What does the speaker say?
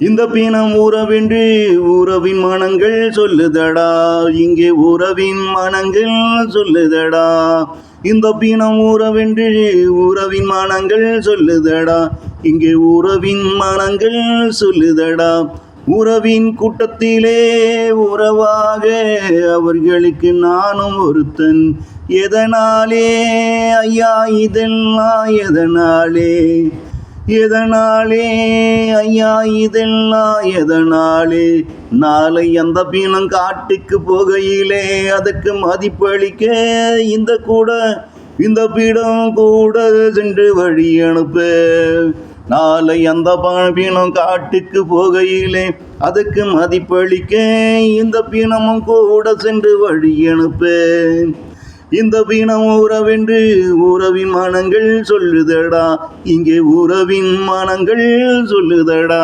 இந்த பீனம் உறவென்று உறவின் மனங்கள் சொல்லுதடா, இங்கே உறவின் மனங்கள் சொல்லுதடா. இந்த பீனம் உறவென்று உறவின் மனங்கள் சொல்லுதடா, இங்கே உறவின் மனங்கள் சொல்லுதடா. உறவின் கூட்டத்திலே உறவாக அவர்களுக்கு நானும் ஒருத்தன். எதனாலே ஐயா இதெல்லாம் எதனாலே? எதனாலே ஐயா இதெல்லாம் எதனாலே? நாளை அந்த பீனம் காட்டுக்கு போகையிலே அதுக்கு மதிப்பளிக்க இந்த பீடம் கூட சென்று வழி அனுப்பு. நாளை அந்த பீனம் காட்டுக்கு போகையிலே அதுக்கு மதிப்பளிக்க இந்த பீனமும் கூட சென்று வழி அனுப்பு. இந்த பீனம் உறவென்று உறவின் மனங்கள் சொல்லுதடா, இங்கே உறவின் மனங்கள் சொல்லுதடா.